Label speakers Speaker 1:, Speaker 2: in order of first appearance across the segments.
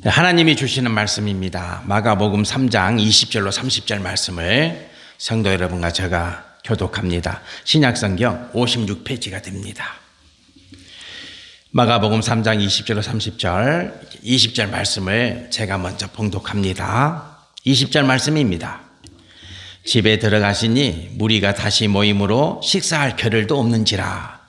Speaker 1: 하나님이 주시는 말씀입니다. 마가복음 3장 20절로 30절 말씀을 성도 여러분과 제가 교독합니다. 신약성경 56페이지가 됩니다. 마가복음 3장 20절로 30절, 20절 말씀을 제가 먼저 봉독합니다. 20절 말씀입니다. 집에 들어가시니 무리가 다시 모임으로 식사할 겨를도 없는지라.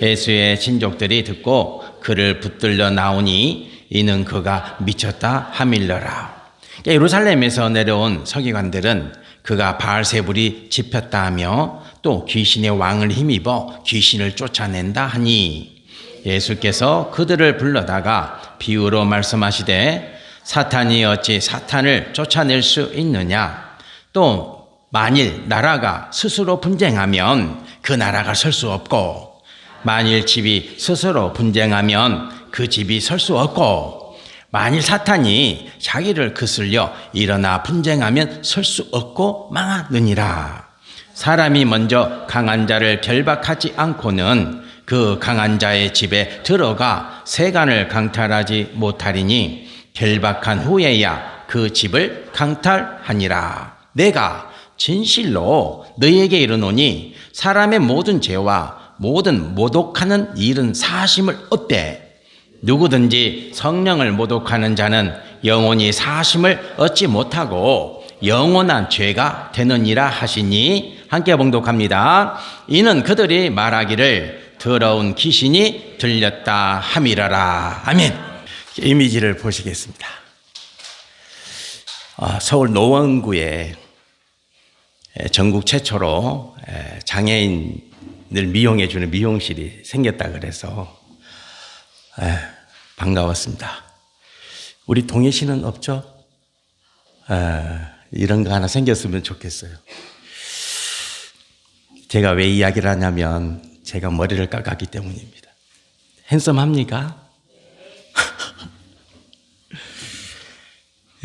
Speaker 1: 예수의 친족들이 듣고 그를 붙들려 나오니 이는 그가 미쳤다 하밀러라. 예루살렘에서 내려온 서기관들은 그가 바알세불이 집혔다 하며 또 귀신의 왕을 힘입어 귀신을 쫓아낸다 하니 예수께서 그들을 불러다가 비유로 말씀하시되 사탄이 어찌 사탄을 쫓아낼 수 있느냐. 또 만일 나라가 스스로 분쟁하면 그 나라가 설 수 없고 만일 집이 스스로 분쟁하면 그 집이 설 수 없고 만일 사탄이 자기를 거슬려 일어나 분쟁하면 설 수 없고 망하느니라. 사람이 먼저 강한 자를 결박하지 않고는 그 강한 자의 집에 들어가 세간을 강탈하지 못하리니 결박한 후에야 그 집을 강탈하니라. 내가 진실로 너희에게 이르노니 사람의 모든 죄와 모든 모독하는 일은 사심을 얻되 누구든지 성령을 모독하는 자는 영원히 사심을 얻지 못하고 영원한 죄가 되느니라 하시니 함께 봉독합니다. 이는 그들이 말하기를 더러운 귀신이 들렸다 함이라라. 아멘. 이미지를 보시겠습니다. 서울 노원구에 전국 최초로 장애인을 미용해주는 미용실이 생겼다 그래서 반가웠습니다. 우리 동해시는 없죠? 이런 거 하나 생겼으면 좋겠어요. 제가 왜 이야기를 하냐면 제가 머리를 깎았기 때문입니다. 핸섬합니까?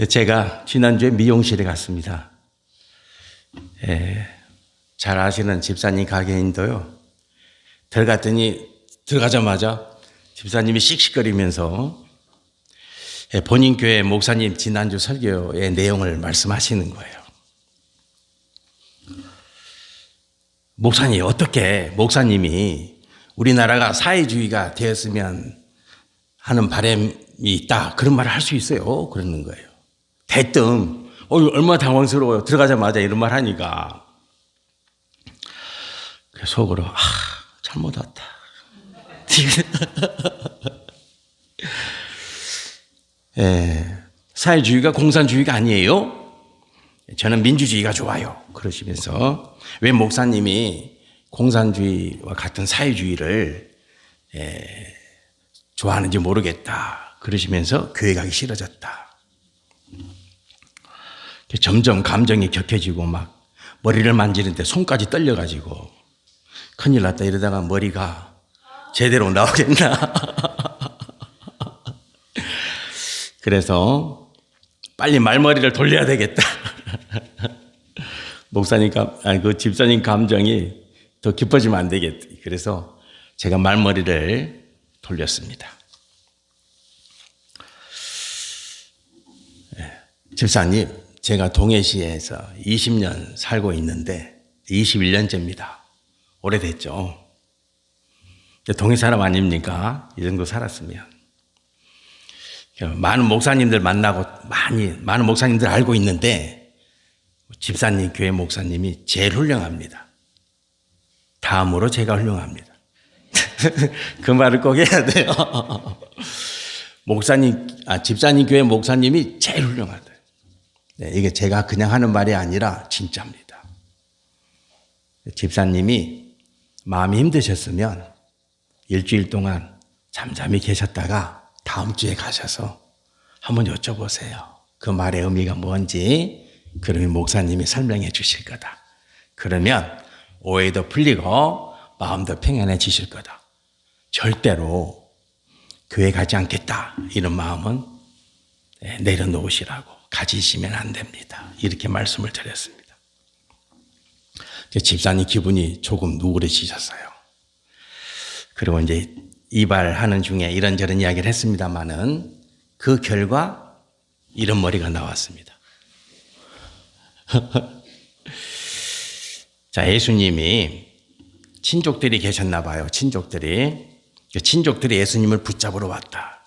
Speaker 1: 제가 지난주에 미용실에 갔습니다. 잘 아시는 집사님 가게인데요. 들어가자마자 집사님이 씩씩거리면서 본인 교회 목사님 지난주 설교의 내용을 말씀하시는 거예요. 목사님, 어떻게 목사님이 우리나라가 사회주의가 되었으면 하는 바람이 있다, 그런 말을 할 수 있어요? 그러는 거예요. 대뜸 얼마나 당황스러워요. 들어가자마자 이런 말 하니까. 속으로 잘못 왔다. 사회주의가 공산주의가 아니에요. 저는 민주주의가 좋아요. 그러시면서 왜 목사님이 공산주의와 같은 사회주의를 좋아하는지 모르겠다. 그러시면서 교회 가기 싫어졌다. 점점 감정이 격해지고 막 머리를 만지는데 손까지 떨려가지고 큰일 났다 이러다가 머리가 제대로 나오겠나. 그래서 빨리 말머리를 돌려야 되겠다. 그 집사님 감정이 더 깊어지면 안 되겠다. 그래서 제가 말머리를 돌렸습니다. 집사님, 제가 동해시에서 20년 살고 있는데 21년째입니다. 오래됐죠. 동해 사람 아닙니까? 이 정도 살았으면. 많은 목사님들 만나고 많은 목사님들 알고 있는데 집사님, 교회 목사님이 제일 훌륭합니다. 다음으로 제가 훌륭합니다. 그 말을 꼭 해야 돼요. 집사님 교회 목사님이 제일 훌륭하다. 이게 제가 그냥 하는 말이 아니라 진짜입니다. 집사님이 마음이 힘드셨으면 일주일 동안 잠잠히 계셨다가 다음 주에 가셔서 한번 여쭤보세요. 그 말의 의미가 뭔지. 그러면 목사님이 설명해 주실 거다. 그러면 오해도 풀리고 마음도 평안해지실 거다. 절대로 교회 가지 않겠다 이런 마음은 내려놓으시라고, 가지시면 안 됩니다. 이렇게 말씀을 드렸습니다. 집사님 기분이 조금 누그러지셨어요. 그리고 이제 이발하는 중에 이런저런 이야기를 했습니다마는 그 결과 이런 머리가 나왔습니다. 자, 예수님이 친족들이 계셨나 봐요. 친족들이 예수님을 붙잡으러 왔다.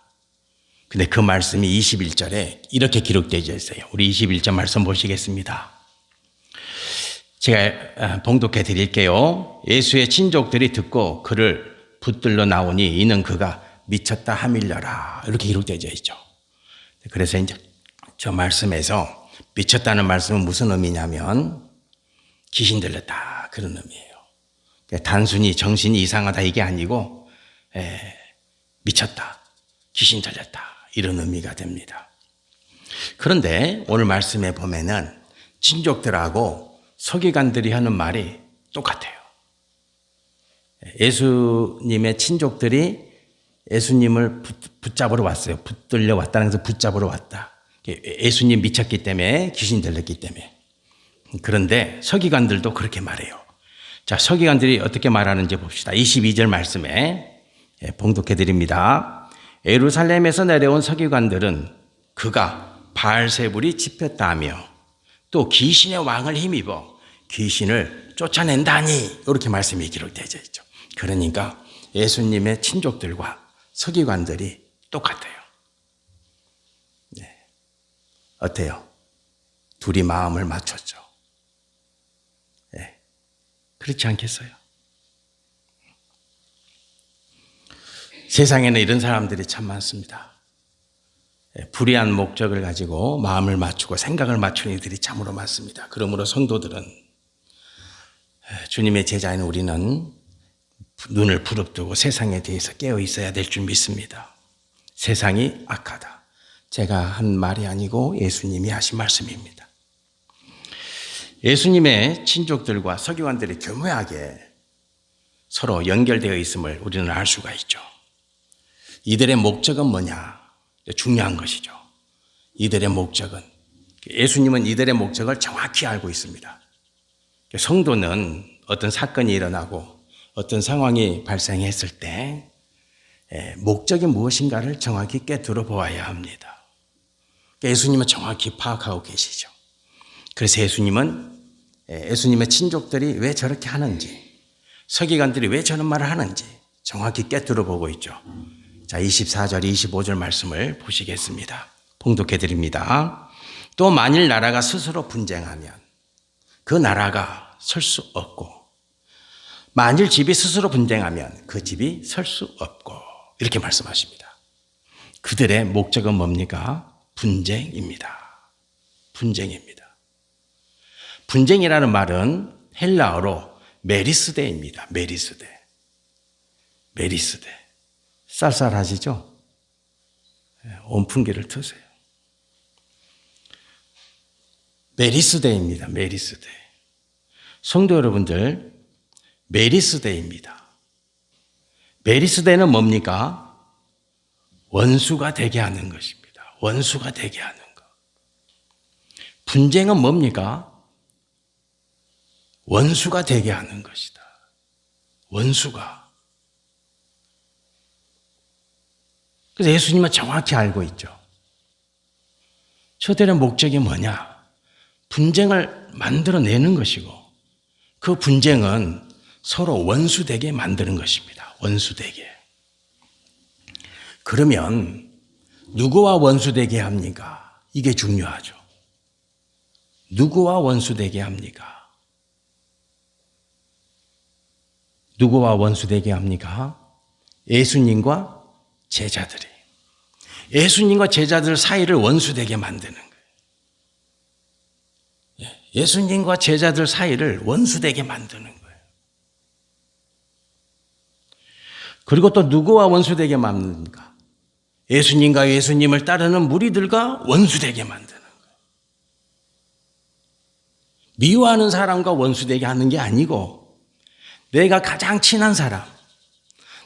Speaker 1: 근데 그 말씀이 21절에 이렇게 기록되어 있어요. 우리 21절 말씀 보시겠습니다. 제가 봉독해 드릴게요. 예수의 친족들이 듣고 그를 붙들러 나오니 이는 그가 미쳤다 하밀려라. 이렇게 기록되어 있죠. 그래서 이제 저 말씀에서 미쳤다는 말씀은 무슨 의미냐면 귀신 들렸다 그런 의미예요. 단순히 정신이 이상하다 이게 아니고 미쳤다, 귀신 들렸다 이런 의미가 됩니다. 그런데 오늘 말씀에 보면은 친족들하고 서기관들이 하는 말이 똑같아요. 예수님의 친족들이 예수님을 붙잡으러 왔어요. 붙들려 왔다는 것은 붙잡으러 왔다. 예수님 미쳤기 때문에, 귀신 들렸기 때문에. 그런데 서기관들도 그렇게 말해요. 자, 서기관들이 어떻게 말하는지 봅시다. 22절 말씀에 봉독해 드립니다. 예루살렘에서 내려온 서기관들은 그가 바알세불이 집혔다며 또 귀신의 왕을 힘입어 귀신을 쫓아낸다니 이렇게 말씀이 기록되어 있죠. 그러니까 예수님의 친족들과 서기관들이 똑같아요. 네. 어때요? 둘이 마음을 맞췄죠. 네. 그렇지 않겠어요? 세상에는 이런 사람들이 참 많습니다. 불의한 목적을 가지고 마음을 맞추고 생각을 맞추는 이들이 참으로 많습니다. 그러므로 성도들은 주님의 제자인 우리는 눈을 부릅뜨고 세상에 대해서 깨어 있어야 될 줄 믿습니다. 세상이 악하다. 제가 한 말이 아니고 예수님이 하신 말씀입니다. 예수님의 친족들과 서기관들이 교묘하게 서로 연결되어 있음을 우리는 알 수가 있죠. 이들의 목적은 뭐냐? 중요한 것이죠. 이들의 목적은, 예수님은 이들의 목적을 정확히 알고 있습니다. 성도는 어떤 사건이 일어나고 어떤 상황이 발생했을 때 목적이 무엇인가를 정확히 꿰뚫어 보아야 합니다. 예수님은 정확히 파악하고 계시죠. 그래서 예수님의 친족들이 왜 저렇게 하는지, 서기관들이 왜 저런 말을 하는지 정확히 꿰뚫어 보고 있죠. 자, 24절, 25절 말씀을 보시겠습니다. 봉독해 드립니다. 또 만일 나라가 스스로 분쟁하면 그 나라가 설 수 없고, 만일 집이 스스로 분쟁하면 그 집이 설 수 없고, 이렇게 말씀하십니다. 그들의 목적은 뭡니까? 분쟁입니다. 분쟁입니다. 분쟁이라는 말은 헬라어로 메리스데입니다. 메리스데. 쌀쌀하시죠? 온풍기를 트세요. 메리스데입니다. 메리스데. 성도 여러분들, 메리스데입니다. 메리스데는 뭡니까? 원수가 되게 하는 것입니다. 원수가 되게 하는 것. 분쟁은 뭡니까? 원수가 되게 하는 것이다. 원수가. 그래서 예수님은 정확히 알고 있죠. 저들의 목적이 뭐냐? 분쟁을 만들어내는 것이고, 그 분쟁은 서로 원수되게 만드는 것입니다. 원수되게. 그러면 누구와 원수되게 합니까? 이게 중요하죠. 누구와 원수되게 합니까? 누구와 원수되게 합니까? 예수님과 제자들이. 예수님과 제자들 사이를 원수되게 만드는 거예요. 예수님과 제자들 사이를 원수되게 만드는 거예요. 그리고 또 누구와 원수되게 만듭니까? 예수님과 예수님을 따르는 무리들과 원수되게 만드는 거예요. 미워하는 사람과 원수되게 하는 게 아니고, 내가 가장 친한 사람,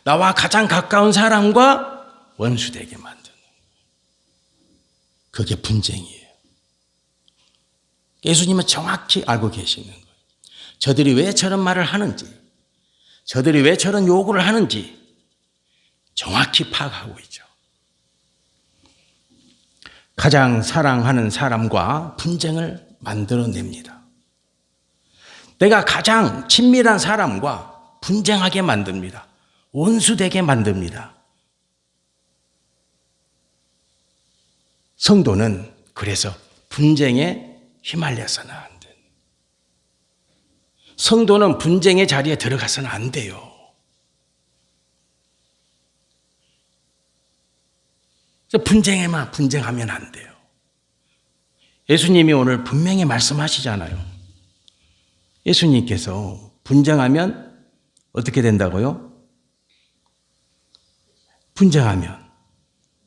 Speaker 1: 나와 가장 가까운 사람과 원수되게 만드는 거예요. 그게 분쟁이에요. 예수님은 정확히 알고 계시는 거예요. 저들이 왜 저런 말을 하는지, 저들이 왜 저런 요구를 하는지 정확히 파악하고 있죠. 가장 사랑하는 사람과 분쟁을 만들어냅니다. 내가 가장 친밀한 사람과 분쟁하게 만듭니다. 원수되게 만듭니다. 성도는 그래서 분쟁에 휘말려서는 안 돼요. 성도는 분쟁의 자리에 들어가서는 안 돼요. 그래서 분쟁에만 분쟁하면 안 돼요. 예수님이 오늘 분명히 말씀하시잖아요. 예수님께서 분쟁하면 어떻게 된다고요? 분쟁하면.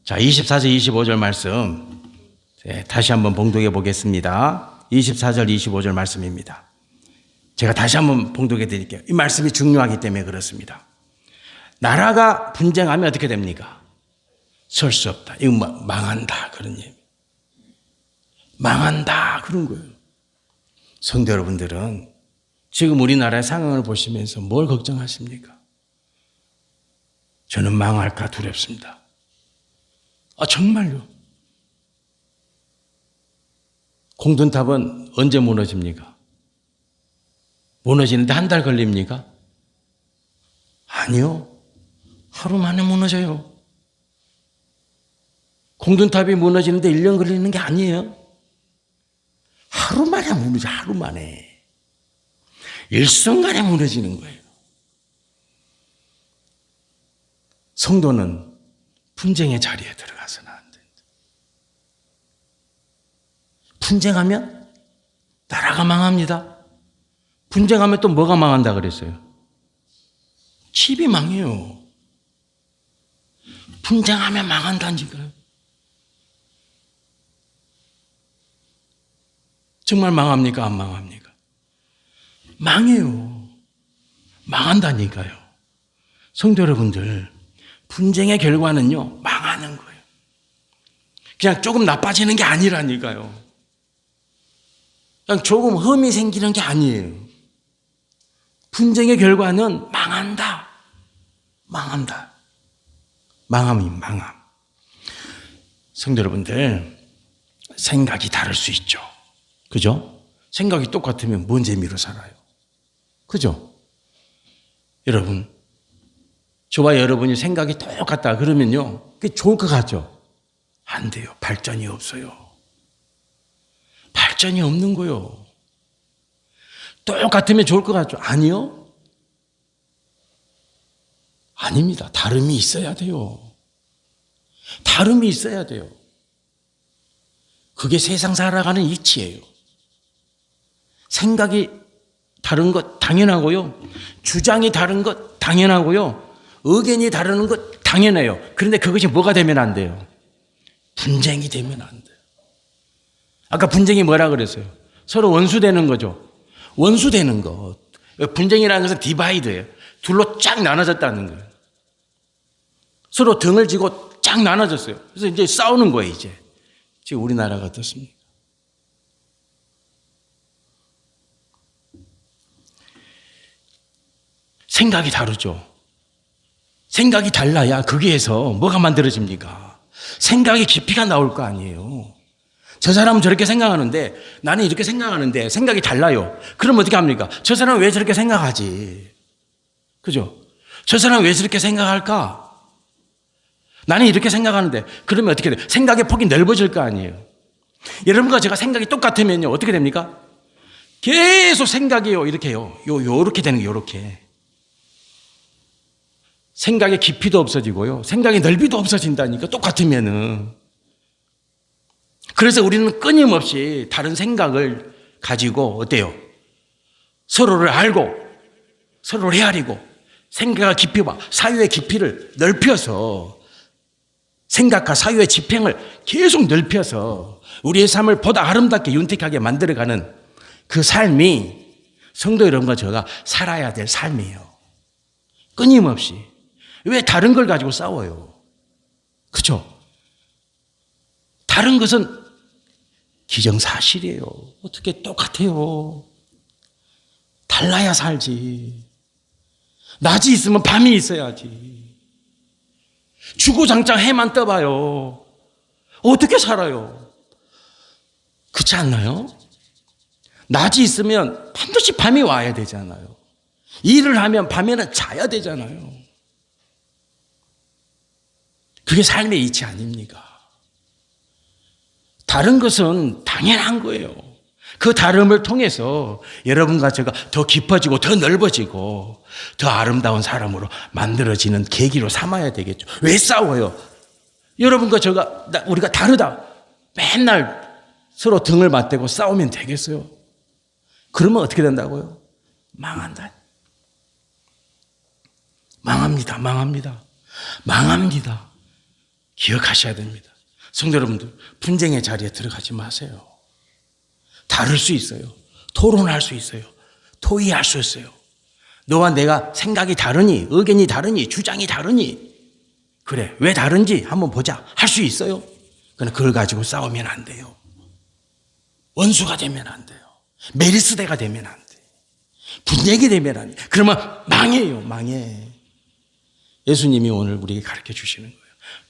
Speaker 1: 자, 24절, 25절 말씀 다시 한번 봉독해 보겠습니다. 24절, 25절 말씀입니다. 제가 다시 한번 봉독해 드릴게요. 이 말씀이 중요하기 때문에 그렇습니다. 나라가 분쟁하면 어떻게 됩니까? 설 수 없다. 이거 망한다. 그런 얘기. 망한다. 그런 거예요. 성도 여러분들은 지금 우리나라의 상황을 보시면서 뭘 걱정하십니까? 저는 망할까 두렵습니다. 정말요. 공든탑은 언제 무너집니까? 무너지는데 한 달 걸립니까? 아니요. 하루 만에 무너져요. 공든탑이 무너지는데 1년 걸리는 게 아니에요. 하루 만에 무너져, 하루 만에. 일순간에 무너지는 거예요. 성도는 분쟁의 자리에 들어가서는 안 된다. 분쟁하면 나라가 망합니다. 분쟁하면 또 뭐가 망한다 그랬어요? 집이 망해요. 분쟁하면 망한다니까요. 정말 망합니까? 안 망합니까? 망해요. 망한다니까요. 성도 여러분들, 분쟁의 결과는요, 망하는 거예요. 그냥 조금 나빠지는 게 아니라니까요. 그냥 조금 흠이 생기는 게 아니에요. 분쟁의 결과는 망한다. 망한다. 망함이 망함. 성도 여러분들, 생각이 다를 수 있죠. 그죠? 생각이 똑같으면 뭔 재미로 살아요? 그죠? 여러분, 저와 여러분이 생각이 똑같다 그러면요, 그게 좋을 것 같죠? 안 돼요. 발전이 없어요. 발전이 없는 거요. 똑같으면 좋을 것 같죠? 아니요. 아닙니다. 다름이 있어야 돼요. 다름이 있어야 돼요. 그게 세상 살아가는 이치예요. 생각이 다른 것 당연하고요. 주장이 다른 것 당연하고요. 의견이 다른 것 당연해요. 그런데 그것이 뭐가 되면 안 돼요? 분쟁이 되면 안 돼요. 아까 분쟁이 뭐라 그랬어요? 서로 원수되는 거죠. 원수되는 것. 분쟁이라는 것은 디바이드예요. 둘로 쫙 나눠졌다는 거예요. 서로 등을 지고 쫙 나눠졌어요. 그래서 이제 싸우는 거예요, 이제. 지금 우리나라가 어떻습니까? 생각이 다르죠. 생각이 달라야 거기에서 뭐가 만들어집니까? 생각의 깊이가 나올 거 아니에요. 저 사람은 저렇게 생각하는데 나는 이렇게 생각하는데 생각이 달라요. 그럼 어떻게 합니까? 저 사람은 왜 저렇게 생각하지? 그죠? 저 사람은 왜 저렇게 생각할까? 나는 이렇게 생각하는데 그러면 어떻게 돼요? 생각의 폭이 넓어질 거 아니에요. 여러분과 제가 생각이 똑같으면요 어떻게 됩니까? 계속 생각이요 이렇게요. 요렇게 되는 거예요. 요렇게. 생각의 깊이도 없어지고요. 생각의 넓이도 없어진다니까 똑같으면은. 그래서 우리는 끊임없이 다른 생각을 가지고 어때요? 서로를 알고 서로를 헤아리고 생각의 깊이와 사유의 깊이를 넓혀서 생각과 사유의 지평을 계속 넓혀서 우리의 삶을 보다 아름답게 윤택하게 만들어가는 그 삶이 성도 여러분과 저가 살아야 될 삶이에요. 끊임없이. 왜 다른 걸 가지고 싸워요? 그렇죠? 다른 것은 기정사실이에요. 어떻게 똑같아요? 달라야 살지. 낮이 있으면 밤이 있어야지. 주구장창 해만 떠봐요. 어떻게 살아요? 그렇지 않나요? 낮이 있으면 반드시 밤이 와야 되잖아요. 일을 하면 밤에는 자야 되잖아요. 그게 삶의 이치 아닙니까? 다른 것은 당연한 거예요. 그 다름을 통해서 여러분과 제가 더 깊어지고 더 넓어지고 더 아름다운 사람으로 만들어지는 계기로 삼아야 되겠죠. 왜 싸워요? 여러분과 우리가 다르다. 맨날 서로 등을 맞대고 싸우면 되겠어요? 그러면 어떻게 된다고요? 망한다. 망합니다. 기억하셔야 됩니다. 성도 여러분들, 분쟁의 자리에 들어가지 마세요. 다를 수 있어요. 토론할 수 있어요. 토의할 수 있어요. 너와 내가 생각이 다르니, 의견이 다르니, 주장이 다르니, 그래, 왜 다른지 한번 보자. 할 수 있어요. 그러나 그걸 가지고 싸우면 안 돼요. 원수가 되면 안 돼요. 메리스대가 되면 안 돼요. 분쟁이 되면 안 돼요. 그러면 망해. 예수님이 오늘 우리에게 가르쳐 주시는 거예요.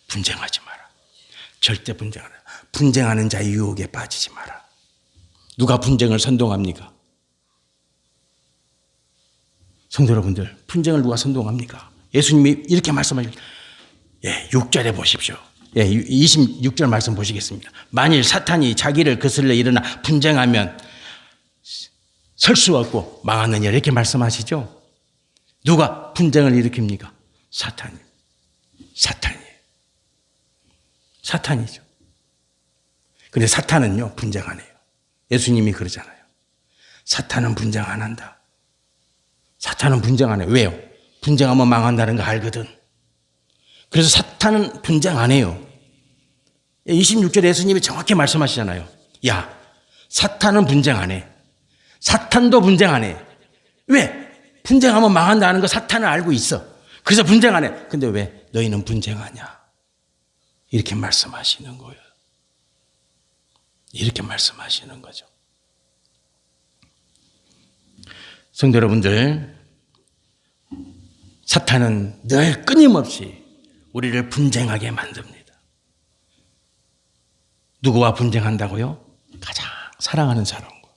Speaker 1: 분쟁하지 마라. 절대 분쟁하라. 분쟁하는 자의 유혹에 빠지지 마라. 누가 분쟁을 선동합니까? 성도 여러분들, 분쟁을 누가 선동합니까? 예수님이 이렇게 말씀하십니다. 6절에 보십시오. 26절 말씀 보시겠습니다. 만일 사탄이 자기를 거슬러 일어나 분쟁하면 설 수 없고 망하느니라 이렇게 말씀하시죠. 누가 분쟁을 일으킵니까? 사탄이죠. 그런데 사탄은요, 분쟁 안 해요. 예수님이 그러잖아요. 사탄은 분쟁 안 한다. 사탄은 분쟁 안 해요. 왜요? 분쟁하면 망한다는 거 알거든. 그래서 사탄은 분쟁 안 해요. 26절에 예수님이 정확히 말씀하시잖아요. 야, 사탄은 분쟁 안 해. 사탄도 분쟁 안 해. 왜? 분쟁하면 망한다는 거 사탄은 알고 있어. 그래서 분쟁 안 해. 근데 왜 너희는 분쟁하냐? 이렇게 말씀하시는 거예요. 이렇게 말씀하시는 거죠. 성도 여러분들, 사탄은 늘 끊임없이 우리를 분쟁하게 만듭니다. 누구와 분쟁한다고요? 가장 사랑하는 사람과,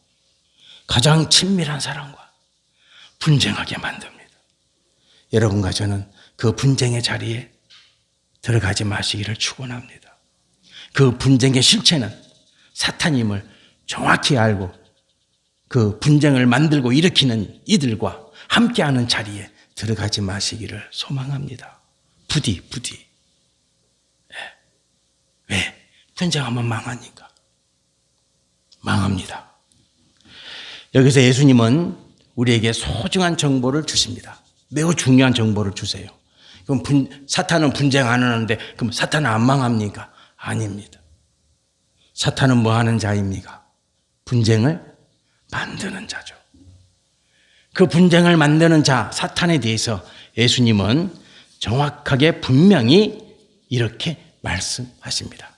Speaker 1: 가장 친밀한 사람과 분쟁하게 만듭니다. 여러분과 저는 그 분쟁의 자리에 들어가지 마시기를 축원합니다. 그 분쟁의 실체는 사탄임을 정확히 알고 그 분쟁을 만들고 일으키는 이들과 함께하는 자리에 들어가지 마시기를 소망합니다. 부디. 왜? 분쟁하면 망하니까. 망합니다. 여기서 예수님은 우리에게 소중한 정보를 주십니다. 매우 중요한 정보를 주세요. 그럼 사탄은 분쟁 안 하는데 그럼 사탄은 안 망합니까? 아닙니다. 사탄은 뭐 하는 자입니까? 분쟁을 만드는 자죠. 그 분쟁을 만드는 자 사탄에 대해서 예수님은 정확하게 분명히 이렇게 말씀하십니다.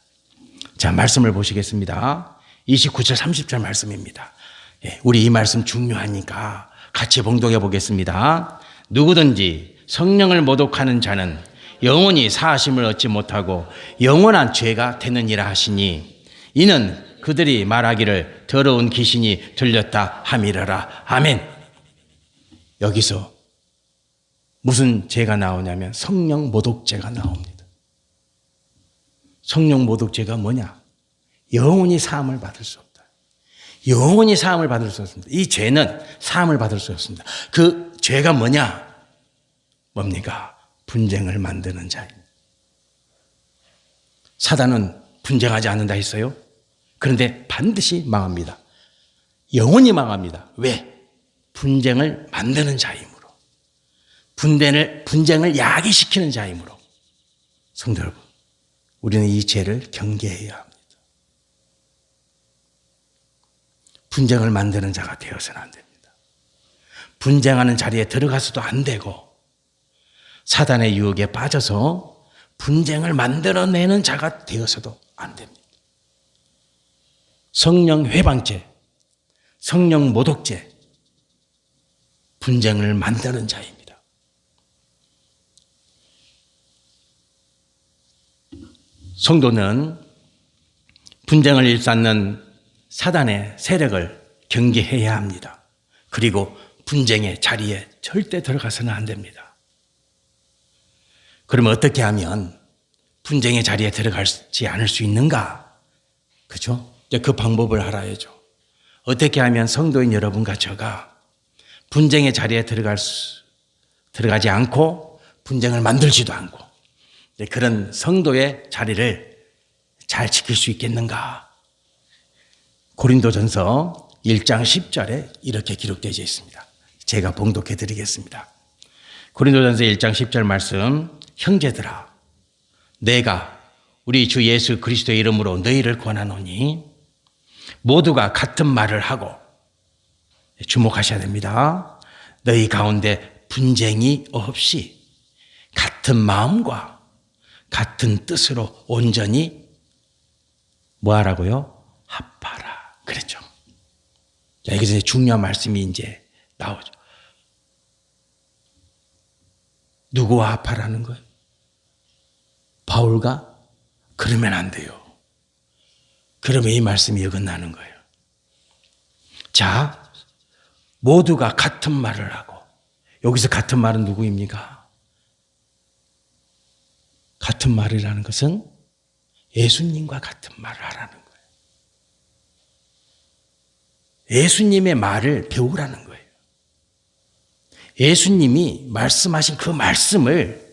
Speaker 1: 자, 말씀을 보시겠습니다. 29절 30절 말씀입니다. 우리 이 말씀 중요하니까 같이 봉독해 보겠습니다. 누구든지 성령을 모독하는 자는 영원히 사하심을 얻지 못하고 영원한 죄가 되느니라 하시니 이는 그들이 말하기를 더러운 귀신이 들렸다 함이러라. 아멘. 여기서 무슨 죄가 나오냐면 성령 모독죄가 나옵니다. 성령 모독죄가 뭐냐? 영원히 사함을 받을 수 없다. 영원히 사함을 받을 수 없습니다. 이 죄는 사함을 받을 수 없습니다. 그 죄가 뭐냐? 뭡니까? 분쟁을 만드는 자입니다. 사단은 분쟁하지 않는다 했어요. 그런데 반드시 망합니다. 영원히 망합니다. 왜? 분쟁을 만드는 자이므로. 분쟁을 야기시키는 자이므로. 성도 여러분, 우리는 이 죄를 경계해야 합니다. 분쟁을 만드는 자가 되어서는 안 됩니다. 분쟁하는 자리에 들어가서도 안 되고 사단의 유혹에 빠져서 분쟁을 만들어내는 자가 되어서도 안 됩니다. 성령 회방죄, 성령 모독죄, 분쟁을 만드는 자입니다. 성도는 분쟁을 일삼는 사단의 세력을 경계해야 합니다. 그리고 분쟁의 자리에 절대 들어가서는 안 됩니다. 그러면 어떻게 하면 분쟁의 자리에 들어가지 않을 수 있는가? 그죠? 이제 그 방법을 알아야죠. 어떻게 하면 성도인 여러분과 저가 분쟁의 자리에 들어가지 않고 분쟁을 만들지도 않고 그런 성도의 자리를 잘 지킬 수 있겠는가? 고린도전서 1장 10절에 이렇게 기록되어 있습니다. 제가 봉독해 드리겠습니다. 고린도전서 1장 10절 말씀, 형제들아 내가 우리 주 예수 그리스도의 이름으로 너희를 권하노니 모두가 같은 말을 하고, 주목하셔야 됩니다. 너희 가운데 분쟁이 없이 같은 마음과 같은 뜻으로 온전히 뭐 하라고요? 합하라 그랬죠. 자, 여기서 중요한 말씀이 이제 나오죠. 누구와 합하라는 거예요? 바울과? 그러면 안 돼요. 그러면 이 말씀이 어긋나는 거예요. 자, 모두가 같은 말을 하고, 여기서 같은 말은 누구입니까? 같은 말이라는 것은 예수님과 같은 말을 하라는 거예요. 예수님의 말을 배우라는 거예요. 예수님이 말씀하신 그 말씀을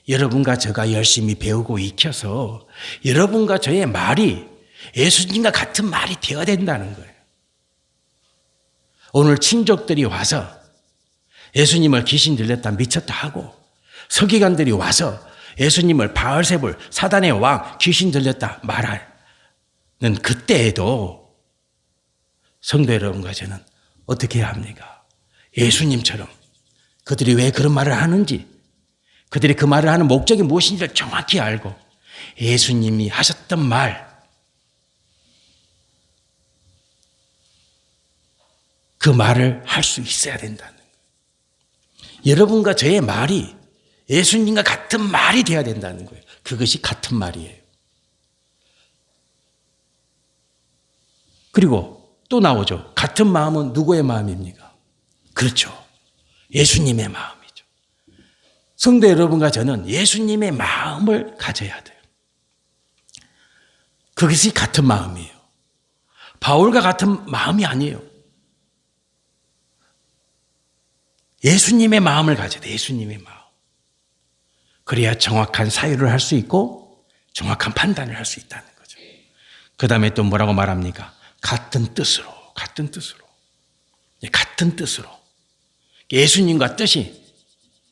Speaker 1: 여러분과 저가 열심히 배우고 익혀서 여러분과 저의 말이 예수님과 같은 말이 되어야 된다는 거예요. 오늘 친족들이 와서 예수님을 귀신 들렸다 미쳤다 하고, 서기관들이 와서 예수님을 바알세불 사단의 왕 귀신 들렸다 말하는 그때에도 성도 여러분과 저는 어떻게 해야 합니까? 예수님처럼 그들이 왜 그런 말을 하는지, 그들이 그 말을 하는 목적이 무엇인지를 정확히 알고 예수님이 하셨던 말, 그 말을 할 수 있어야 된다는 거예요. 여러분과 저의 말이 예수님과 같은 말이 되어야 된다는 거예요. 그것이 같은 말이에요. 그리고 또 나오죠. 같은 마음은 누구의 마음입니까? 그렇죠. 예수님의 마음이죠. 성도 여러분과 저는 예수님의 마음을 가져야 돼요. 그것이 같은 마음이에요. 바울과 같은 마음이 아니에요. 예수님의 마음을 가져야 돼요. 예수님의 마음. 그래야 정확한 사유를 할 수 있고 정확한 판단을 할 수 있다는 거죠. 그 다음에 또 뭐라고 말합니까? 같은 뜻으로. 같은 뜻으로. 예수님과 뜻이,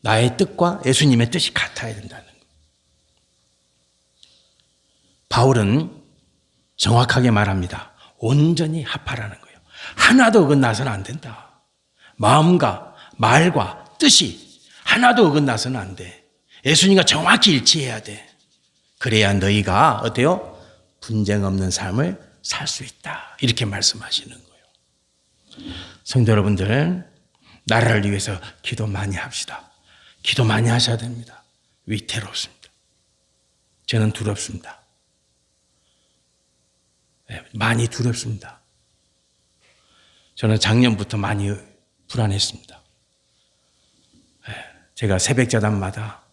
Speaker 1: 나의 뜻과 예수님의 뜻이 같아야 된다는 거예요. 바울은 정확하게 말합니다. 온전히 합하라는 거예요. 하나도 어긋나서는 안 된다. 마음과 말과 뜻이 하나도 어긋나서는 안 돼. 예수님과 정확히 일치해야 돼. 그래야 너희가 어때요? 분쟁 없는 삶을 살 수 있다. 이렇게 말씀하시는 거예요. 성도 여러분들, 나라를 위해서 기도 많이 합시다. 기도 많이 하셔야 됩니다. 위태롭습니다. 저는 두렵습니다. 많이 두렵습니다. 저는 작년부터 많이 불안했습니다. 제가 새벽자단마다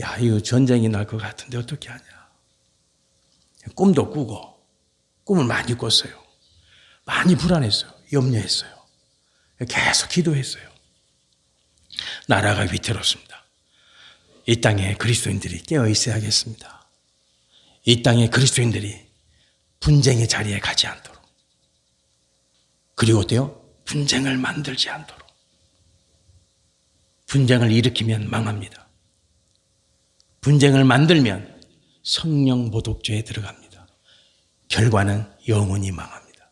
Speaker 1: 야, 이거 전쟁이 날 것 같은데 어떻게 하냐. 꿈도 꾸고, 꿈을 많이 꿨어요. 많이 불안했어요. 염려했어요. 계속 기도했어요. 나라가 위태롭습니다. 이 땅에 그리스도인들이 깨어 있어야겠습니다. 이 땅에 그리스도인들이 분쟁의 자리에 가지 않도록, 그리고 어때요? 분쟁을 만들지 않도록. 분쟁을 일으키면 망합니다. 분쟁을 만들면 성령 모독죄에 들어갑니다. 결과는 영원히 망합니다.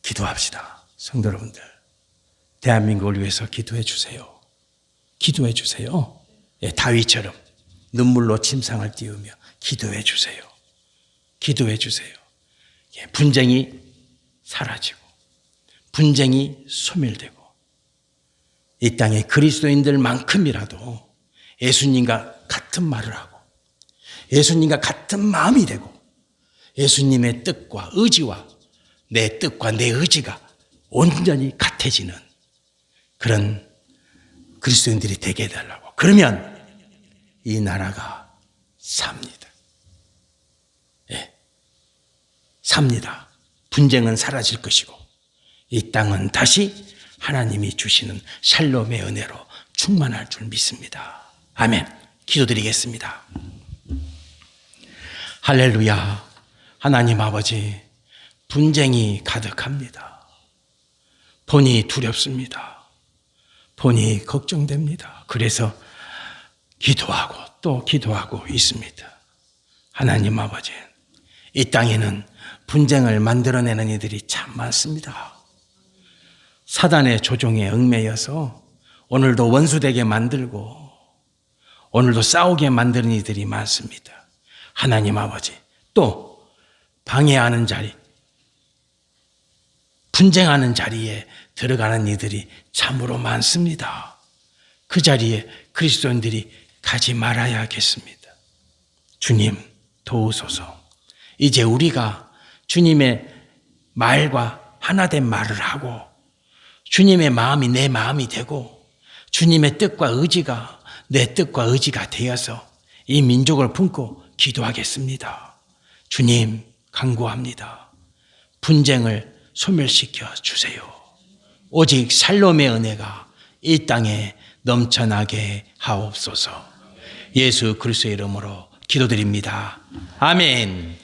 Speaker 1: 기도합시다. 성도 여러분들, 대한민국을 위해서 기도해 주세요. 기도해 주세요. 다윗처럼 눈물로 침상을 띄우며 기도해 주세요. 기도해 주세요. 분쟁이 사라지고 분쟁이 소멸되고 이 땅의 그리스도인들만큼이라도 예수님과 같은 말을 하고 예수님과 같은 마음이 되고 예수님의 뜻과 의지와 내 뜻과 내 의지가 온전히 같아지는 그런 그리스도인들이 되게 해달라고. 그러면 이 나라가 삽니다. 예, 삽니다. 분쟁은 사라질 것이고 이 땅은 다시 하나님이 주시는 샬롬의 은혜로 충만할 줄 믿습니다. 아멘. 기도드리겠습니다. 할렐루야. 하나님 아버지, 분쟁이 가득합니다. 보니 두렵습니다. 보니 걱정됩니다. 그래서 기도하고 또 기도하고 있습니다. 하나님 아버지, 이 땅에는 분쟁을 만들어내는 이들이 참 많습니다. 사단의 조종에 얽매여서 오늘도 원수되게 만들고 오늘도 싸우게 만드는 이들이 많습니다. 하나님 아버지, 또 방해하는 자리, 분쟁하는 자리에 들어가는 이들이 참으로 많습니다. 그 자리에 그리스도인들이 가지 말아야겠습니다. 주님 도우소서. 이제 우리가 주님의 말과 하나된 말을 하고 주님의 마음이 내 마음이 되고 주님의 뜻과 의지가 내 뜻과 의지가 되어서 이 민족을 품고 기도하겠습니다. 주님 간구합니다. 분쟁을 소멸시켜 주세요. 오직 샬롬의 은혜가 이 땅에 넘쳐나게 하옵소서. 예수 그리스도의 이름으로 기도드립니다. 아멘.